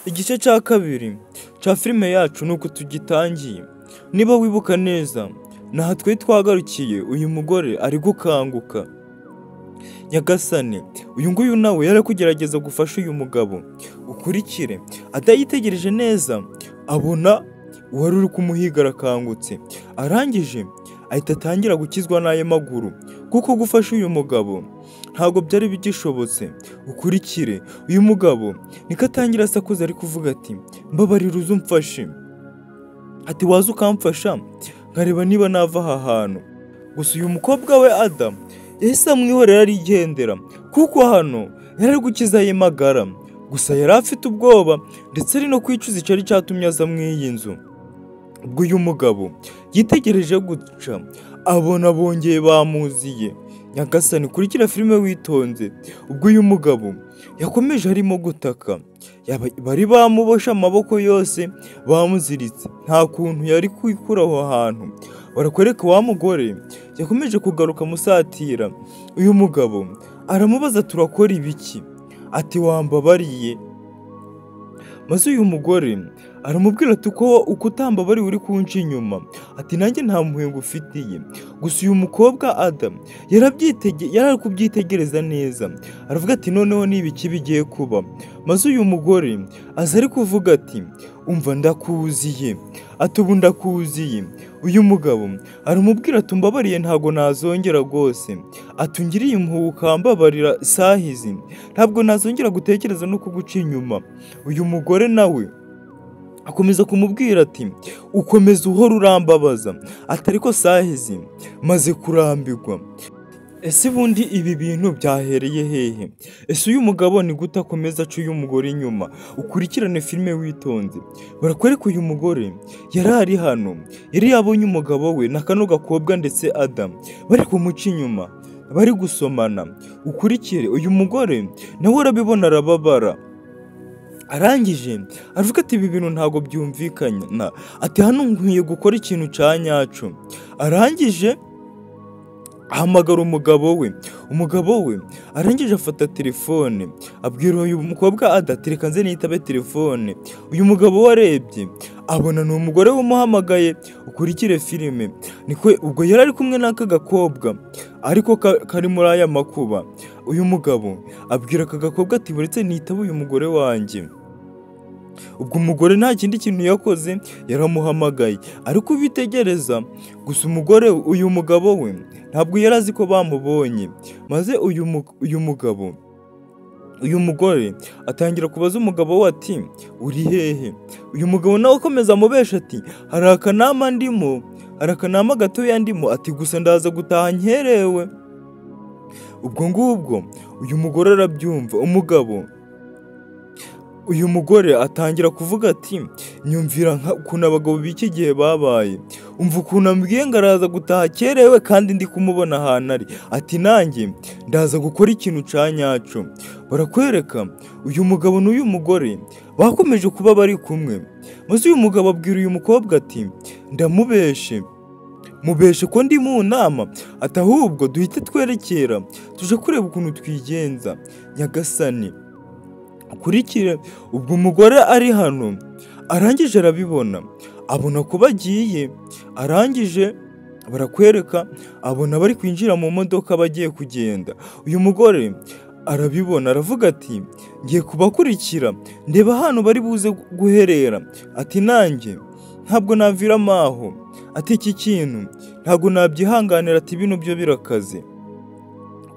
Igice cya kabiri cya filime yacu nuko tugitangiye. Niba wibuka neza, naha twari twagarukiye uyu mugore ari gukanguka. Nyagasani, uyu nguyu nawe yari kugerageza gufasha uyu mugabo. Ukurikire, atayitegereje neza, abona uwari uri kumuhiga arakangutse. Arangije, ahita atangira gukizwa n'ayo maguru. Kuko gufasha uyu mugabo ntabwo byari bigishobotse. Ukurikire, uyu mugabo niko atangira asakuza ari kuvuga ati, mbabarira uze umfashe. Ati waza ukamfasha nkareba niba nava aha hantu. Gusa uyu mukobwa we Adam yahise amwihorera arigendera, kuko hano yari ari gukiza ayo magara. Gusa yari afite ubwoba ndetse ari no kwicuza icyari cyatumye aza mu iyi nzu. Ubwo uyu mugabo yitegereje guca, abona bongeye bamuziye. Nyagasani, kurikira filime witonze. Ubwo uyu mugabo yakomeje arimo gutaka, bari bamubosha amaboko yose, bamuziritse, nta kuntu yari kwikura aho hantu. Barakwereka wa mugore yakomeje kugaruka musatira. Uyu mugabo aramubaza, turakora ibiki? Ati wambabariye? Maze uyu mugore aramubwira ati uko utambabariye uri kunca inyuma. Ati nanjye nta mpuhwe ngufitiye. Gusa uyu mukobwa Adam yari kubyitegereza neza. Aravuga ati noneho ni ibiki bigiye kuba? Maze uyu mugore aza ari kuvuga ati, umva ndakuziye. Ati ubu ndakuziye. Uyu mugabo aramubwira ati mbabariye ntabwo nazongera rwose. Ati ungiriye impuhwe ukambabarira sahizi, ntabwo nazongera gutekereza no kuguca inyuma. Uyu mugore nawe akomeza kumubwira ati ukomeza uhora urambabaza. Ati ariko sahizi maze kurambirwa. Ese ubundi ibi bintu byahereye hehe? Ese uyu mugabo ni gute akomeza aca uyu mugore inyuma? Ukurikirane filime witonze. Barakwereka uyu mugore yari ari hano, yari yabonye umugabo we na kano gakobwa ndetse Adam bari kumuca inyuma, bari gusomana. Ukurikire, uyu mugore nawe urabibona arababara. Arangije aravuga ati ibi bintu ntabwo byumvikana. Ati hano nkwiye gukora ikintu cya nyaco. Arangije ahamagara umugabo we. Umugabo we arangije afata telefone, abwira uyu mukobwa ati reka nze nitabe telefone. Uyu mugabo warebye abona ni umugore wumuhamagaye. Ukurikire filime. Niko ubwo yari ari kumwe n'aka gakobwa ariko kari muri aya makuba. Uyu mugabo abwira aka gakobwa ati buretse nitabe uyu mugore wanjye. Ubwo umugore nta kindi kintu yakoze, yaramuhamagaye. Ariko ubitegereza, gusa umugore uyu mugabo we ntabwo yari azi ko bamubonye. Maze uyu mugore atangira kubaza umugabo we ati uri hehe? Uyu mugabo nawe akomeza amubesha ati hari akanama gatoya ndimo. Ati gusa ndaza gutaha nkerewe. Ubwo ngubwo uyu mugore arabyumva. Uyu mugore atangira kuvuga ati nyumvira ukuntu abagabo b'iki gihe babaye. Umva ukuntu ambwiye ngo araza gutaha kerewe kandi ndi kumubona ahantu ari. Ati nanjye ndaza gukora ikintu cya nyaco. Barakwereka uyu mugabo n'uyu mugore bakomeje kuba bari kumwe. Maze uyu mugabo abwira uyu mukobwa ati ndamubeshe, mubeshe ko ndi mu nama. Ati ahubwo duhite twerekera tuje kureba ukuntu twigenza. Nyagasani, ukurikire. Ubwo umugore ari hano arangije arabibona, abona ko bagiye. Arangije barakwereka abona bari kwinjira mu modoka bagiye kugenda. Uyu mugore arabibona aravuga ati ngiye kubakurikira ndeba hano bari buze guherera. Ati nanjye ntabwo naviramo aho. Ati iki kintu ntabwo nabyihanganira. Ati bino byo birakaze.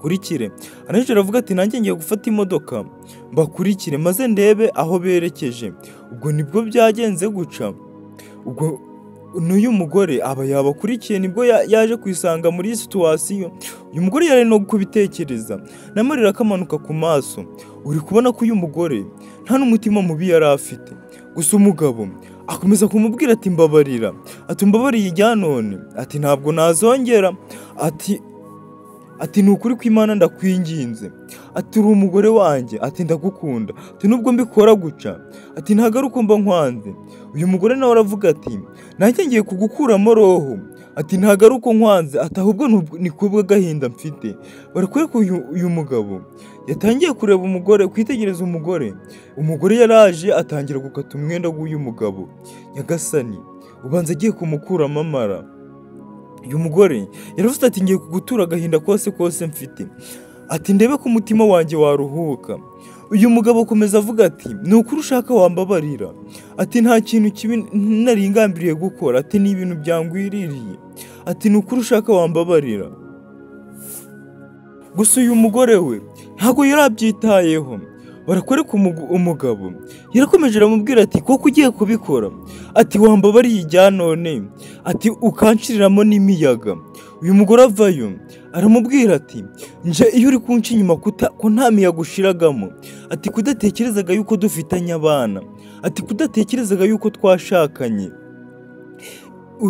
Kurikire, arangije aravuga ati nanjye ngiye gufata imodoka mbakurikire maze ndebe aho berekeje. Ubwo nibwo byagenze guca. Ubwo n'uyu mugore aba yabakurikiye, nibwo yaje kwisanga muri situwasiyo. Uyu mugore yari no kubitekereza n'amarira akamanuka ku maso. Uri kubona ko uyu mugore nta n'umutima mubi yari afite. Gusa umugabo akomeza kumubwira ati mbabarira. Ati mbabariye ijya none. Ati ntabwo nazongera. Ati ni ukuri kw'Imana ndakwinginze. Ati uri umugore wanjye. Ati ndagukunda. Ati nubwo mbikora guca. Ati ntago ari uko mba nkwanze. Uyu mugore nawe aravuga ati nanjye ngiye kugukuramo roho. ati ntago ari uko nkwanze, ati ahubwo ni kubwo gahinda mfite. Barakwereka uyu mugabo yatangiye kureba umugore, kwitegereza umugore. Umugore yaraje atangira gukata umwenda w'uyu mugabo. Nyagasani, ubanza agiye kumukuramo amara. Uyu mugore yaravuze ati ngiye kugutura agahinda kose mfite, ati ndebe ko umutima wanjye waruhuka. Uyu mugabo akomeza avuga ati ni ukuri ushaka wambabarira, ati nta kintu kibi nari ngambiriye gukora, ati ni ibintu byangwiririye, ati ni ukuri ushaka wambabarira. Gusa uyu mugore we ntabwo yarabyitayeho. Barakwereka umugabo yarakomeje aramubwira ati koko ugiye kubikora, ati wambabariye ijya none, ati ukanshiriramo n'imiyaga. Uyu mugore avayo aramubwira ati nje iyo uri kunca inyuma ko nta miyaga ushiragamo, ati kudatekerezaga yuko dufitanye abana, ati kudatekerezaga yuko twashakanye.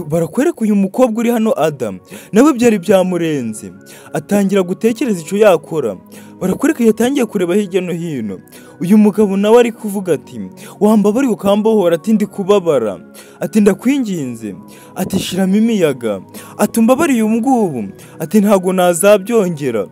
Barakwereka uyu mukobwa uri hano Adam nawe byari byamurenze, atangira gutekereza icyo yakora. Barakwereka yatangiye kureba hirya no hino. Uyu mugabo nawe ari kuvuga ati wambabariye ukambohora, ati ndi kubabara, ati ndakwinginze, ati shiramo imiyaga, ati umbabariye ngubu, ati ntago nazabyongera.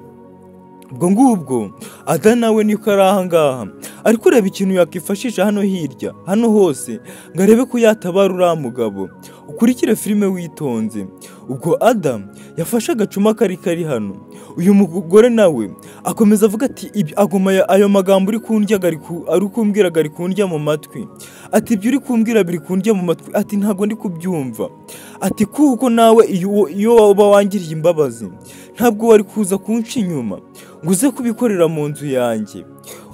Ubwo ngubwo Ada nawe niko ari aha ngaha ari kureba ikintu yakifashisha hano hirya hano hose ngo arebe ko yatabara uriya mugabo. Ukurikire filime witonze. Ubwo Ada yafashe agacuma kari hano. Uyu mugore nawe akomeza avuga ati agoma ayo magambo uri kundya ari kumbwira gari kundya mu matwi, ati ibyo uri kumbwira biri kundya mu matwi, ati ntago ndi kubyumva, ati kuko nawe iyo waba wangiriye imbabazi ntabwo wari kuza kunca inyuma ngo uze kubikorera mu nzu yanjye.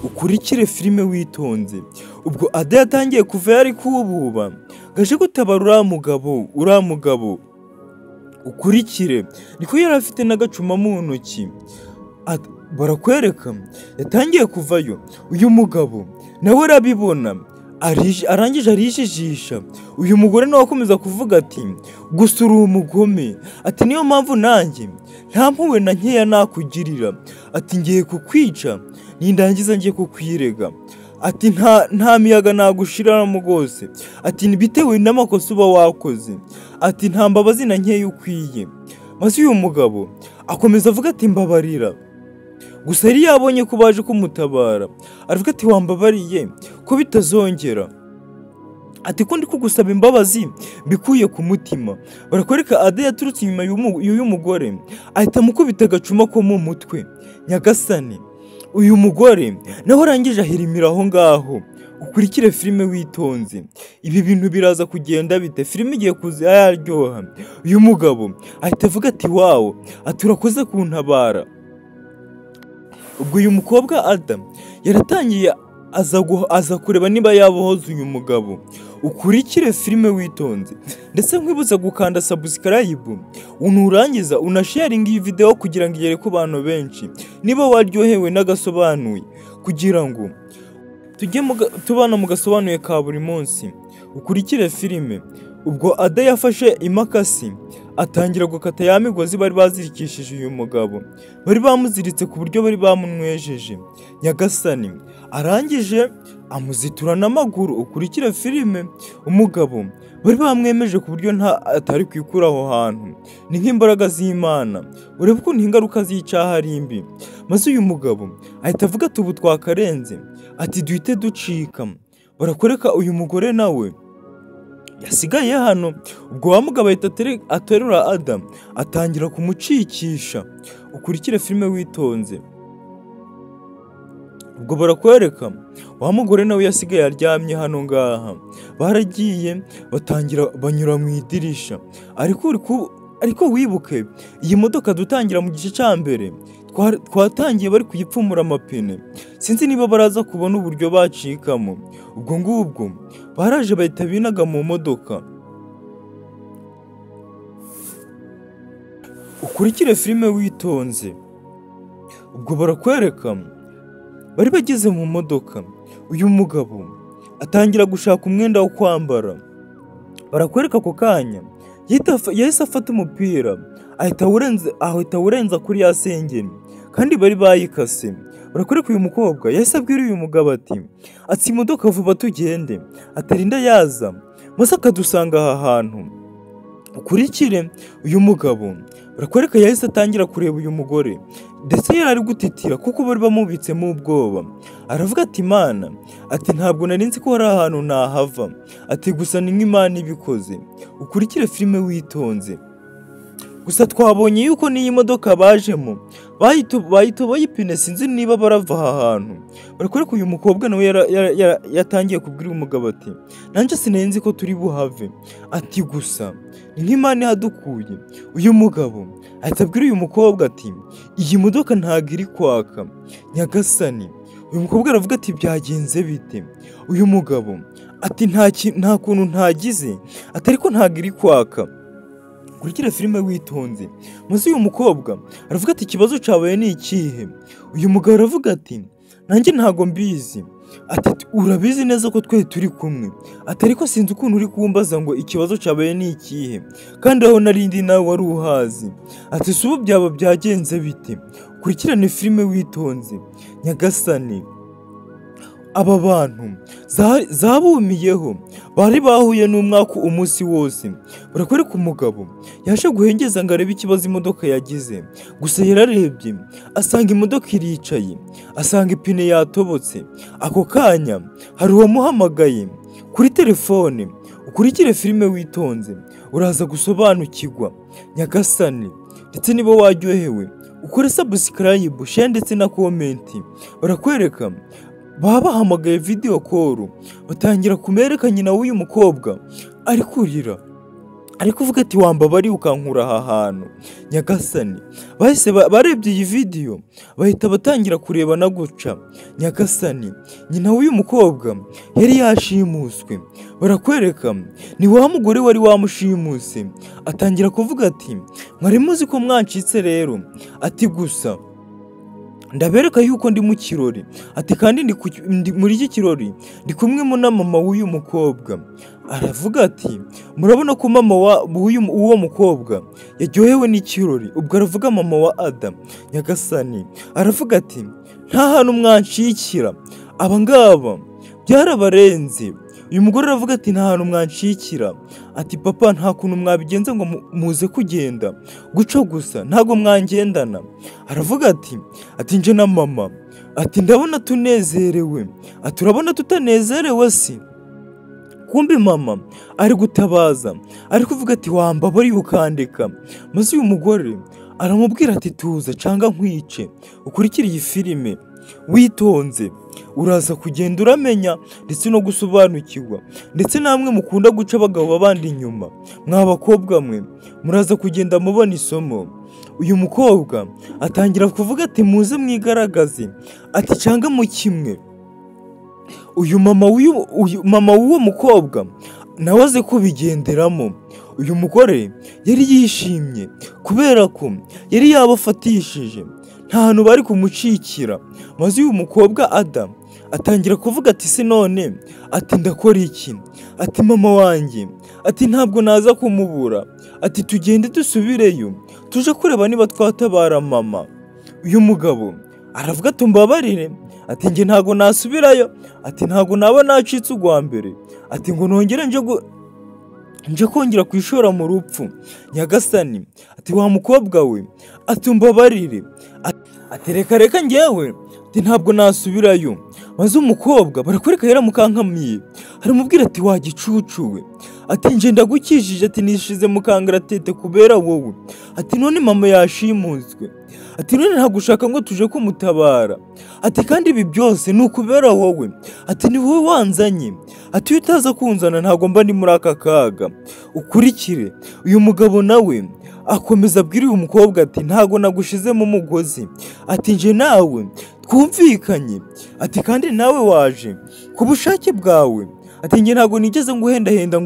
Ukurikire filime witonze. Ubwo Ada yatangiye kuva yari kububa gaje gutabara uriya mugabo. Ukurikire niko yari afite n'agacuma mu ntoki. Barakwereka yatangiye kuvayo. Uyu mugabo nawe arabibona, arangije arijijisha. Uyu mugore nawe akomeza kuvuga ati gusa uri umugome, ati niyo mpamvu nanjye nta mpuhwe na nkeya nakugirira, ati ngiye kukwica nindangiza ngiye kukwirega, ati nta miyaga nagushiramo rwose, ati bitewe n'amakosa uba wakoze, ati nta mbabazi na nkeya ukwiye. Maze uyu mugabo akomeza avuga ati mbabarira. Gusa yari yabonye ko baje kumutabara, aravuga ati wambabariye ko bitazongera, ati ko ndi kugusaba imbabazi bikuye ku mutima. Barakwereka Ada yaturutse inyuma y'uyu mugore ahita amukubita agacuma ko mu mutwe. Nyagasani, uyu mugore nawe arangije ahirimira aho ngaho. Ukurikire filime witonze. Ibi bintu biraza kugenda bite? Filime igiye kuza yaryoha. Uyu mugabo ahita avuga ati wawo, ati urakoze kuntabara. Ubwo uyu mukobwa Ada yaratangiye aza kureba niba yabohoza uyu mugabo. Ukurikire filime witonze ndetse nkwibuza gukanda subscribe, unurangiza unasharinga iyi video kugira ngo igere ku bantu benshi. Niba waryohewe n'agasobanuye kugira ngo tubana mu gasobanuye ka buri munsi. Ukurikire filime. Ubwo Ada yafashe imakasi atangira gukata ya migozi bari bazirikishije uyu mugabo, bari bamuziritse ku buryo bari bamunwejeje. Nyagasani arangije amuzitura n'amaguru. Ukurikire filime. Umugabo bari bamwemeje ku buryo atari kwikura aho hantu. Ni nk'imbaraga z'Imana. Urebe ukuntu ingaruka z'icyaha ari mbi. Maze uyu mugabo ahita avuga ati ubu twakarenze, ati duhite ducika. Barakwereka uyu mugore nawe yasigaye hano. Ubwo wa mugabo ahita aterura Ada atangira kumucikisha. Ukurikire filime witonze. Ubwo barakwereka wa mugore nawe yasigaye aryamye hano ngaha. Baragiye batangira banyura mu idirisha. Ariko wibuke iyi modoka dutangira mu gice cya mbere twatangiye bari kuyipfumura amapine. Sinzi niba baraza kubona uburyo bacikamo. Ubwo ngubwo baraje bahita binaga mu modoka. Ukurikire filime witonze. Ubwo barakwereka bari bageze mu modoka. Uyu mugabo atangira gushaka umwenda wo kwambara. Barakwereka ako kanya yahise afata umupira ahita awurenza kuri ya sengeri kandi bari bayikase. Barakwereka uyu mukobwa yahise abwira uyu mugabo ati imodoka vuba tugende, atarinda yaza maze akadusanga aha hantu. ukurikire uyu mugabo barakwereka yahise atangira kureba uyu mugore ndetse yari ari gutitira kuko bari bamubitsemo ubwoba. Aravuga ati Imana, ati ntabwo nari nzi ko hari ahantu nahava, ati gusa ni nk'Imana ibikoze. Ukurikire filime witonze. Gusa twabonye yuko n'iyi modoka bajemo bayitoboye ipine, sinzi niba barava aha hantu. Barakwereka uyu mukobwa nawe yatangiye kubwira umugabo ati nanjye sinenzi ko turi buhave, ati gusa ni nk'Imana ihadukuye. Uyu mugabo ahita abwira uyu mukobwa ati iyi modoka ntabwo iri kwaka nyagasani. Uyu mukobwa aravuga ati byagenze bite? Uyu mugabo ati nta kuntu ntagize, ati ariko ntabwo iri kwaka. Kurikira filime witonze. Maze uyu mukobwa aravuga ati ikibazo cyabaye ni ikihe? Uyu mugabo aravuga ati nanjye ntago mbizi, ati urabizi neza ko twe turi kumwe, ati ariko sinzi ukuntu uri kumbaza ngo ikibazo cyabaye ni ikihe kandi aho narindi nawe wari uhazi, ati subu byaba byagenze bite? Kurikirane filime witonze. Nyagasani, aba bantu zabumiyeho bari bahuye n'umwaka umunsi wose. Barakwereka umugabo yaje guhengeza ngo arebe ikibazo imodoka yagize, gusa yararebye asanga imodoka iricaye, asanga ipine yatobotse. Ako kanya hari uwamuhamagaye kuri telefone. Ukurikire filime witonze uraza gusobanukirwa. Nyagasani, ndetse niba waryohewe ukore subscribe, share ndetse na comment. Barakwereka babahamagaye video call, batangira kumereka nyina w'uyu mukobwa ari kurira, ari kuvuga ati wambabari ukankura aha hantu. Nyagasani, bahise barebye iyi video bahita batangira kureba na guca. Nyagasani, nyina w'uyu mukobwa yari yashimuswe. Barakwereka ni wa mugore wari wamushimuse, atangira kuvuga ati mwari muzi ko mwancitse rero, ati gusa ndabereka yuko ndi mu kirori, ati kandi ndi muri iki kirori ndi kumwe na mama w'uyu mukobwa. Aravuga ati murabona ko mama w'uwo mukobwa yaryohewe n'ikirori. Ubwo aravuga mama wa Adam. Nyagasani aravuga ati nta hantu mwancikira, aba ngaba byarabarenze. Uyu mugore aravuga ati nta hantu mwancikira, ati papa nta kuntu mwabigenza ngo muze kugenda guco gusa ntago mwangendana. Aravuga ati nje na mama, ati ndabona tunezerewe, ati urabona tutanezerewe si? Kumbe mama ari gutabaza, ari kuvuga ati wambabari ukandeka. Maze uyu mugore aramubwira ati tuza canga nkwice. Ukurikira iyi filime witonze uraza kugenda uramenya ndetse no gusobanukirwa. Ndetse namwe mukunda guca abagabo babandi inyuma, mwa bakobwa mwe muraza kugenda mubona isomo. Uyu mukobwa atangira kuvuga ati muze mwigaragaze, ati canga mu kimwe. Uyu mama w'uwo mukobwa nawe aze kubigenderamo. Uyu mugore yari yishimye kubera ko yari yabafatishije, nta hantu bari kumucikira. Maze uyu mukobwa Adam atangira kuvuga ati se none, ati ndakora iki? Ati mama wanjye, ati ntabwo naza kumubura, ati tugende dusubireyo tuje kureba niba twatabara mama. Uyu mugabo aravuga ati mbabarire, ati nge ntago nasubirayo, ati ntago naba nacitse ugwa mbere, ati ngo nongere nje kongera kwishora mu rupfu. Nyagasani, ati wa mukobwa we, ati mbabarire, ati reka ngewe, ati ntabwo nasubirayo. Maze umukobwa barakwereka yaramukankamiye, aramubwira ati wagicucuwe, ati nje ndagukijije, ati nishize mu kangaratete kubera wowe, ati none mama yashimuswe, ati none ntabwo ushaka ngo tuje kumutabara, ati kandi ibi byose ni ukubera wowe, ati ni wowe wanzanye, ati iyo utaza kunzana ntabwo mba ndi muri aka kaga. Ukurikire uyu mugabo nawe akomeza abwira uyu mukobwa ati ntago nagushizemo umugozi, ati nje nawe twumvikanye, ati kandi nawe waje ku bushake bwawe, ati nge ntago nigeze nguhendahenda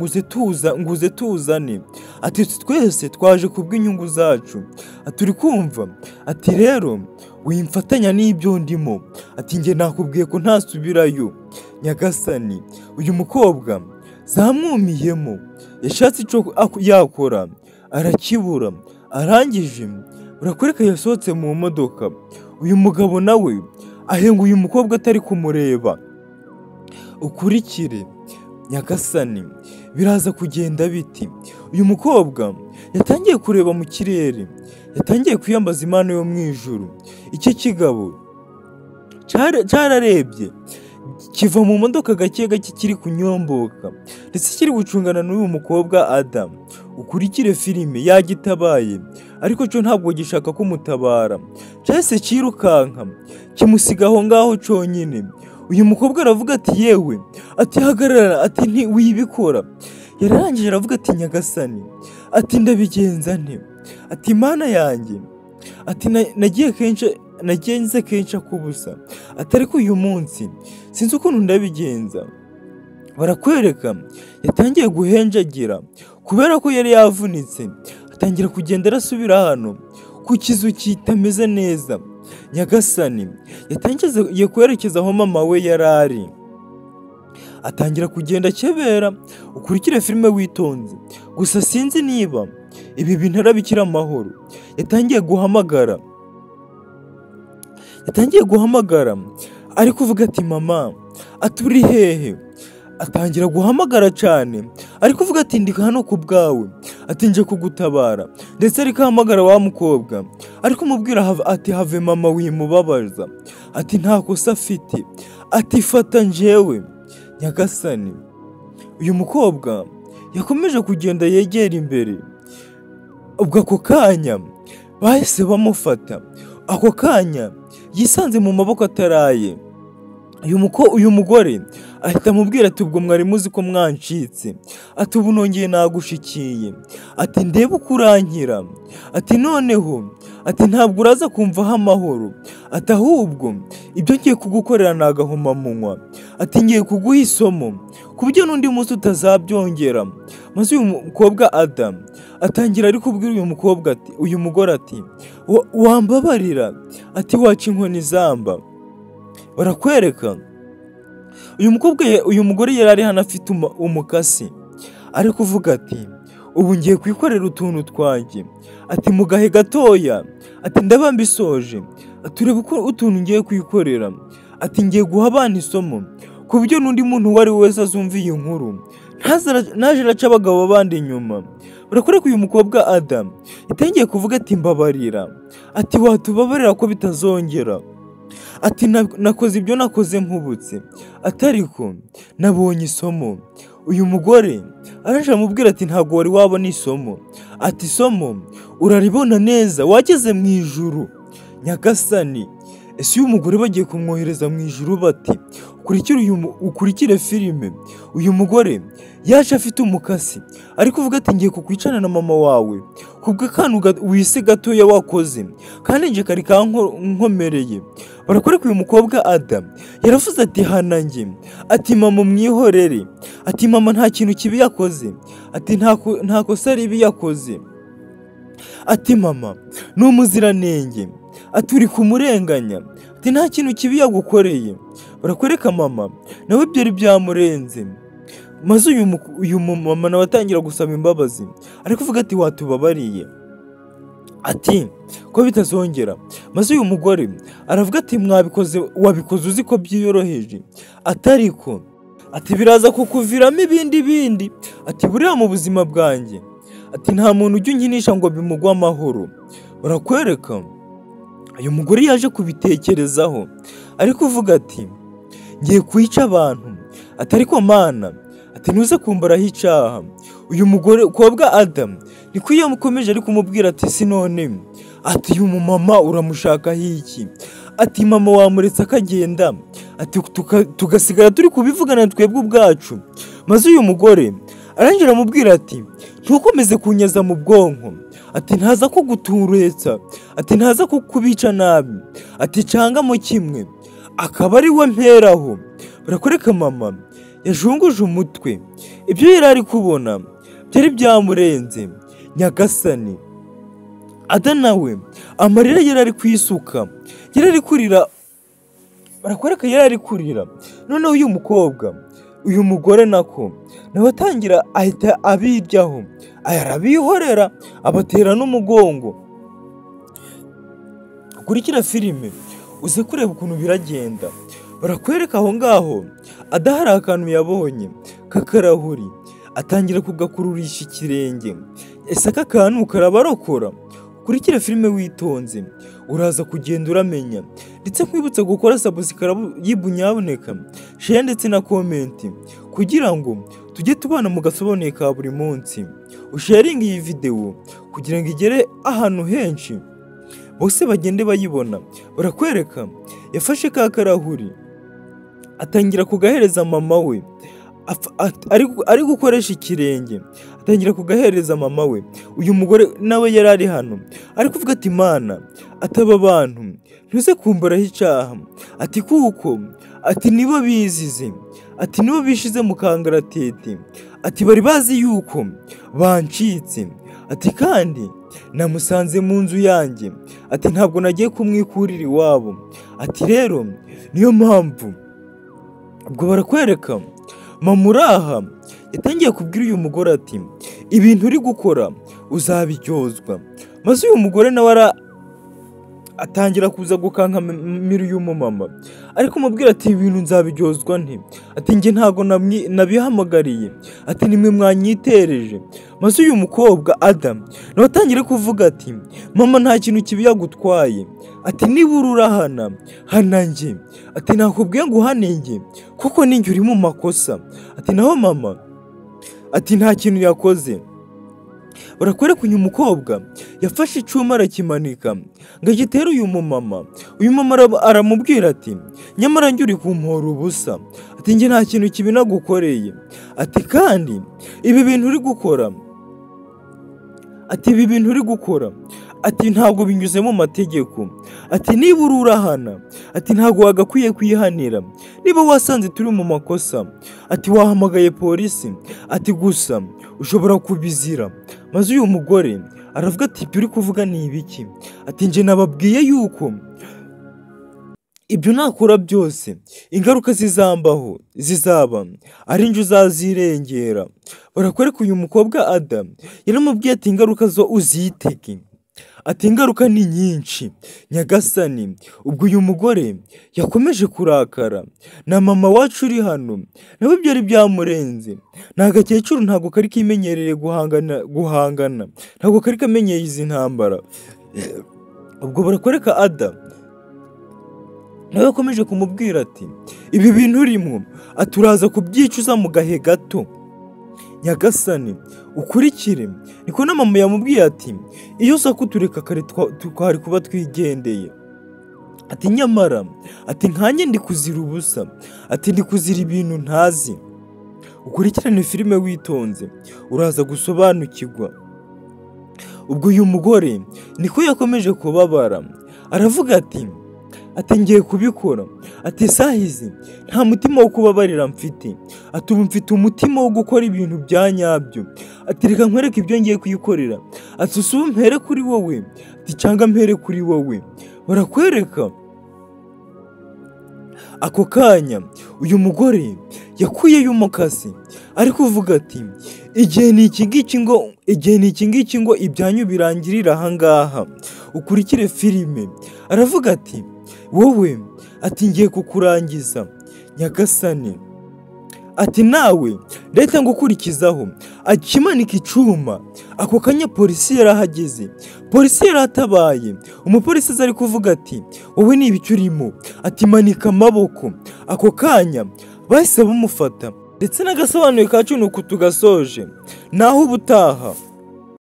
nguze tuzane, ati twese twaje kubw'inyungu zacu, ati uri kumva, ati rero wimfatanya n'ibyo ndimo, ati nge nakubwiye ko ntasubirayo. Nyagasani, uyu mukobwa zamwumiyemo, yashatse icyo yakora arakibura. Arangije barakwereka yasohotse mu modoka. Uyu mugabo nawe ahenga uyu mukobwa atari kumureba. Ukurikire nyagasani biraza kugenda biti. Uyu mukobwa yatangiye kureba mu kirere, yatangiye kwiyambaza Imana yo mu ijuru. Iki kigabo cyararebye kiva mu modoka gake gake kiri kunyomboka ndetse kiri gucungana n'uyu mukobwa Adam. Ukurikire filime yagitabaye ariko cyo ntabwo gishaka kumutabara, cyahise kirukanka kimusiga aho ngaho cyonyine. Uyu mukobwa aravuga ati yewe, ati hagarara, ati ntiwibikora. Yararangije aravuga ati nyagasani, ati ndabigenza nte? Ati Imana yanjye, ati nagenze kenshi akubusa, atari ko uyu munsi sinzi ukuntu ndabigenza. Barakwereka yatangiye guhenjagira kubera ko yari yavunitse, atangira kugenda arasubira hano ku kizu kitameze neza. Nyagasani yatangiye kwerekeza aho mama we yari ari, atangira kugenda akebera. Ukurikire filime witonze. Gusa sinzi niba ibi bintu arabikira amahoro. Yatangiye guhamagara ari kuvuga ati mama, ati uri hehe? Atangira guhamagara cyane ari kuvuga ati ndi hano ku bwawe, ati nje kugutabara. Ndetse ari kuhamagara wa mukobwa ari kumubwira ati have mama wimubabaza, ati nta kosa afite, ati fata njyewe. Nyagasani uyu mukobwa yakomeje kugenda yegera imbere. Ubwo ako kanya bahise bamufata, ako kanya yisanze mu maboko ataraye. Uyu mugore ahita amubwira ati ubwo mwari muzi ko mwancitse, ati ubu nongeye nagushikiye, ati ndebe uko urankira, ati noneho, ati ntabwo uraza kumvaho amahoro, ati ahubwo ibyo ngiye kugukorera ni agahomamunwa, ati ngiye kuguha isomo ku buryo n'undi munsi utazabyongera. Maze uyu mukobwa Adam atangira ari kubwira uyu mugore ati wambabarira, ati waca inkoni zamba. Barakwereka uyu mugore yari ari hano afite umukasi, ari kuvuga ati ubu ngiye kwikorera utuntu twanjye, ati mu gahe gatoya, ati ndaba mbisoje, ati urebe uko utuntu ngiye kwikorera, ati ngiye guha abana isomo ku buryo n'undi muntu uwo ari we wese azumva iyi nkuru naje araca abagabo bandi inyuma. Barakwereka uyu mukobwa Adam yatangiye kuvuga ati mbabarira, ati watubabarira ko bitazongera, ati nakoze ibyo nakoze mpubutse, atariko nabonye isomo. Uyu mugore araje amubwira ati ntabwo wari wabona isomo, ati isomo uraribona neza wageze mu ijuru. Nyagasani ese uyu mugore bagiye kumwohereza mu ijuru bati? Ukurikire filime. Uyu mugore yaje afite umukasi ari kuvuga ati ngiye kukwicana na mama wawe kubw'akantu wise gatoya wakoze kandi nje kari kankomereye. Barakwereka uyu mukobwa Adam yaravuze ati hanange, ati mama mwihorere, ati mama nta kintu kibi yakoze, ati nta kosa ribi yakoze, ati mama ni umuziranenge, ati uri kumurenganya, ati nta kintu kibi yagukoreye. Barakwereka mama nawe byari byamurenze. Maze uyu mama nawe atangira gusaba imbabazi ari kuvuga ati watubabariye, ati ko bitazongera. Maze uyu mugore aravuga ati wabikoze uzi ko byiyoroheje, atariko, ati biraza kukuviramo ibindi, ati buriya mu buzima bwanjye, ati nta muntu ujya unkinisha ngo bimugwe amahoro. Barakwereka uyu mugore yaje kubitekerezaho ari kuvuga ati ngiye kwica abantu, atari ko Mana, ati ntuze kumbaraho icyaha. Uyu mukobwa Adam niko iyo mukomeje ari kumubwira ati sinone, ati uyu mumama uramushakaho iki? Ati mama wamuretse akagenda, ati tugasigara turi kubivugana twebwe ubwacu. Maze uyu mugore arangira amubwira ati ntukomeze kunyaza mu bwonko, ati ntaza kuguturetsa, ati ntaza kukubica nabi, ati cyangamo kimwe akaba ari we mperaho. Barakwereka mama yajunguje umutwe, ibyo yari ari kubona byari byamurenze. Nyagasani Ada nawe amarira yari ari kwisuka, yari ari kurira. Barakwereka yari ari kurira. Noneho uyu mugore nako nawe atangira ahita abiryaho, arabihorera abatera n'umugongo. Kurikira filime uze kureba ukuntu biragenda. barakwereka aho ngaho adahari akantu yabonye k'akarahuri, atangira kugakururisha ikirenge. Ese aka kantu karabarokora? Kurikira filime witonze uraza kugenda uramenya, ndetse nkwibutsa gukora subscribe nyabuneka, share ndetse na comment kugira ngo tujye tubana mu gasobanuye ka buri munsi. Usharinga iyi video kugira ngo igere ahantu henshi bose bagende bayibona. Barakwereka yafashe ka karahuri atangira kugahereza mama we, ari gukoresha ikirenge, atangira kugahereza mama we. Uyu mugore nawe yari ari hano ari kuvuga ati Mana, ataba abantu ntuze kumbaraho icyaha, ati kuko ati nibo bizize, ati nibo bishize mu kangaratete, ati bari bazi yuko bancitse, ati kandi namusanze mu nzu yanjye, ati ntabwo nagiye kumwikurira iwabo, ati rero niyo mpamvu. Ubwo barakwereka mama uraha yatangiye kubwira uyu mugore ati ibintu uri gukora uzabiryozwa. Maze uyu mugore nawe atangira kuza gukankamira uyu mumama, ariko mubwira ati ibintu nzabiryozwa nti, ati njye ntago nabihamagariye, ati nimwe mwanyitereje. Maze uyu mukobwa Adam nawe atangira kuvuga ati mama nta kintu kibi yagutwaye, ati nibura urahana hana njye, ati nakubwiye ngo uhane njye kuko ninjye uri mu makosa, ati naho mama ati nta kintu yakoze. Barakwereka uyu mukobwa yafashe icyuma arakimanika ngo agitere uyu mumama. Uyu mama aramubwira ati nyamara njye uri kumpora ubusa, ati njye nta kintu kibi nagukoreye, ati kandi ibi bintu uri gukora ati ntabwo binyuze mu mategeko, ati nibura urahana, ati ntabwo wagakwiye kwihanira, niba wasanze turi mu makosa, ati wahamagaye polisi, ati gusa ushobora kubizira. Maze uyu mugore aravuga ati ibyo uri kuvuga ni ibiki? Ati njye nababwiye yuko ibyo nakora byose ingaruka zizaba ari njye uzazirengera. Barakwereka uyu mukobwa Adam yaramubwiye ati ingaruka zo uzitege, ati ingaruka ni nyinshi nyagasani. Ubwo uyu mugore yakomeje kurakara, na mama wacu uri hano nawe byari byamurenze. Nta gakecuru ntabwo kari kimenyereye guhangana, ntabwo kari kamenyeye izi ntambara. Ubwo barakwereka Adam nawe yakomeje kumubwira ati ibi bintu urimo ati uraza kubyicuza mu gahe gato nyagasani, ukurikire. Niko na mama yamubwiye ati iyo uza kutureka kare twari kuba twigendeye, ati nyamara ati nkanjye ndi kuzira ubusa, ati ndi kuzira ibintu ntazi. Ukurikirane filime witonze uraza gusobanukirwa. Ubwo uyu mugore niko yakomeje kubabara, aravuga ati ngiye kubikora, ati sahizi nta mutima wo kubabarira mfite, ati ubu mfite umutima wo gukora ibintu bya nyabyo, ati reka nkwereke ibyo ngiye kuyikorera, ati usubu mpere kuri wowe, ati cyangwa mpere kuri wowe. Barakwereka ako kanya uyu mugore yakuyeyo umukasi ari kuvuga ati igihe ni iki ngiki ngo ibyanyu birangirira ahangaha. Ukurikire filime. Aravuga ati wowe ati ngiye kukurangiza nyagasani, ati nawe leta ngo ukurikizaho. Akimanika icuma ako kanya polisi yarahageze, polisi yaratabaye. Umupolisi ari kuvuga ati wowe ni ibiki urimo, ati manika amaboko. Ako kanya bahise bamufata. Ndetse n'agasobanuye kacu nuko tugasoje, naho ubutaha.